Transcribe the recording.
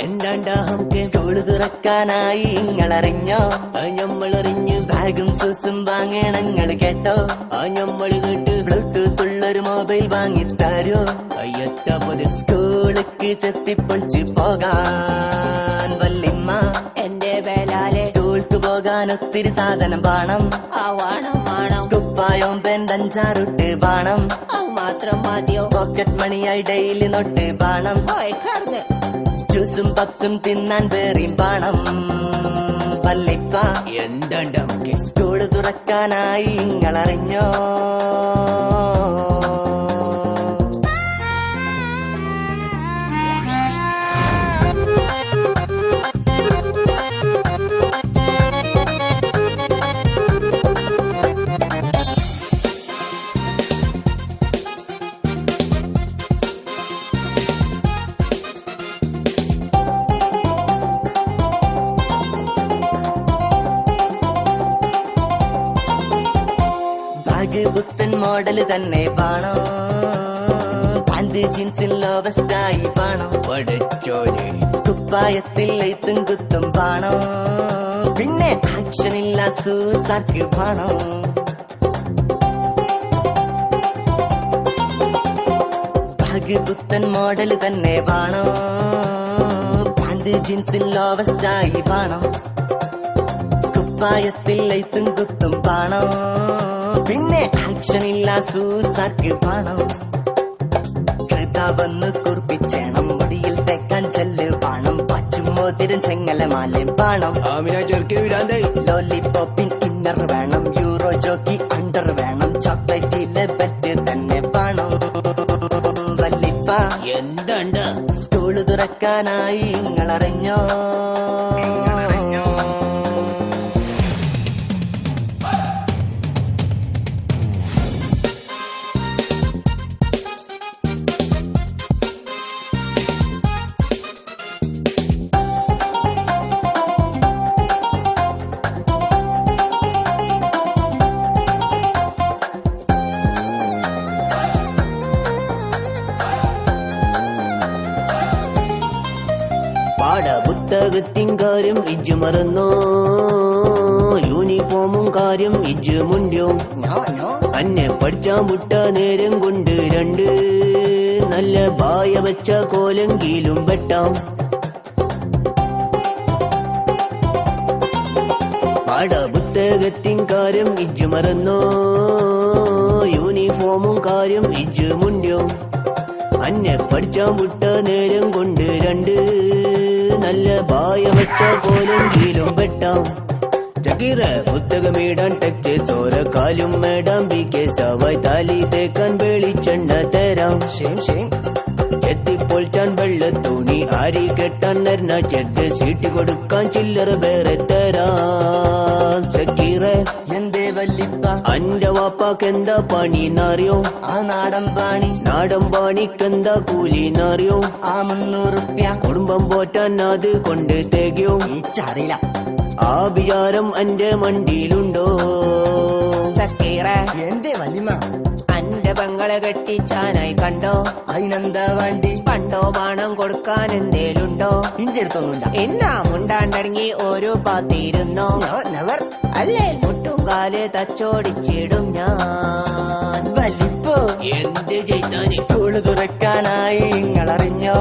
എന്താണ്ടാഹം school തുറക്കാനായി ഇങ്ങളറിഞ്ഞോ? ഞമ്മളറിഞ്ഞു. ബാഗും സൂസും വാങ്ങണങ്ങൾ കേട്ടോ? ഞമ്മള് കേട്ട്. ബ്ലൂടൂത്ത് ഉള്ളൊരു മൊബൈൽ വാങ്ങിത്തരോ? അയ്യത്തപ്പത് സ്കൂളിക്ക് ചെത്തിപ്പൊളിച്ച് പോകാൻ വല്ലിമ്മ. എന്റെ വേലാലെ സ്കൂൾക്ക് പോകാൻ ഒത്തിരി സാധനം വേണം. വേണം കുപ്പായം പെൻഡഞ്ചാറുട്ട് വേണം. മാത്രം മതിയോ? പോക്കറ്റ് മണിയായി ഡെയിലി നോട്ട് വേണം. ജ്യൂസും പപ്സും തിന്നാൻ വേറെയും വേണം. വല്ലിപ്പ എന്താണ്ട് സ്കൂള് തുറക്കാനായി ഇങ്ങളറിഞ്ഞോ? പുത്തൻ മോഡല് തന്നെ വേണോ? പാന്റ് ജീൻസിൽ ലോവസ്റ്റായി വേണോ? പഠിച്ചോനെ കുപ്പായത്തിൽ എഴുത്തും കുത്തും വേണോ? പിന്നെ ആക്ഷനില്ല സൂസാക്ക് വേണോ? ബാഗ് പുത്തൻ മോഡല് തന്നെ വേണോ? പാന്റ് ജീൻസിൽ ലോവസ്റ്റായി വേണോ? കുപ്പായത്തിൽ എഴുത്തും കുത്തും വേണോ? പിന്നെ ആക്ഷനില്ല സൂസാക്ക് വേണം. കൃതാവെന്ന് കുറിപ്പിച്ചേണം. മുടിയിൽ തേക്കാൻ ചെല്ല് വേണം. പച്ചും മോതിരം ചെങ്ങലമാലയും വേണം. ലോലിപോപ്പിൻ ഇന്നർ വേണം. യൂറോ ജോക്കി അണ്ടർ വേണം. ചോക്ലേറ്റിലെ ബെറ്റ് തന്നെ വേണം. വല്ലിപ്പ എന്താണ്ട് സ്കൂള് തുറക്കാനായി ഇങ്ങളറിഞ്ഞോ? പാഠപുസ്തകത്തിൻ കാര്യം ഇജ്ജ് മറന്നോ? യൂണിഫോമും കാര്യം ഇജ്ജ് മുണ്ടോ? അന്നെ പഠിച്ചാൻ വിട്ട നേരം കൊണ്ട് രണ്ട് നല്ല ബായ വെച്ച കോലെങ്കിലും വെട്ടാം. പാഠപുസ്തകത്തിൻ കാര്യം ഇജ്ജ് മറന്നോ? യൂണിഫോമും കാര്യം ഇജ്ജ് മുണ്ടോ? അന്നെ പഠിച്ചാൻ വിട്ട നേരം കൊണ്ട് രണ്ട് നല്ല ബായ വെച്ച കോലെങ്കിലും വെട്ടാം. ചകീറ പുസ്തകമിടാൻ ടെക്സ്റ്റ് ചോരക്കാലും മേടാം. ബി കെ സവായ് താലി തേക്കാൻ വെളിച്ചെണ്ണ തരാം. എത്തിപ്പൊളിച്ചാൻ വെള്ള തുണി ആരി കെട്ടാൻ നരന ചേർത്ത് സീറ്റ് കൊടുക്കാൻ ചില്ലറ വേറെ തരാം. ചക്കീറ എന്തേ വല്ലിപ്പ അന്റെ വാപ്പാക്കെന്താ പണിന്നറിയോ? ആ നാടൻ പാണിക്കെന്താ കൂലിന്നറിയോ? ആ 300 റുപ്യ കുടുംബം പോറ്റാൻ അത് കൊണ്ട് തികയോ? ഈച്ചറിയില്ല. ആ വിചാരം എന്റെ മണ്ടിയിലുണ്ടോ? എന്തേ വല്ലിമ്മ അന്റെ പെങ്ങളെ കെട്ടിച്ചാനായി കണ്ടോ? അതിനെന്താ വേണ്ടി? പണ്ടോ പണം കൊടുക്കാൻ എന്തേലുണ്ടോ? ഇഞ്ചെടുത്തൊന്നുമില്ല. എന്നാ മുണ്ടാണ്ടടങ്ങി ഒരു പാത്തിരുന്നോ? നെവർ. അല്ലേ മുട്ടുംകാല് തച്ചോടിച്ചിടും ഞാൻ. വല്ലിപ്പോ എന്ത് ചെയ്താന്? സ്കൂള് തുറക്കാനായി ഇങ്ങളറിഞ്ഞോ?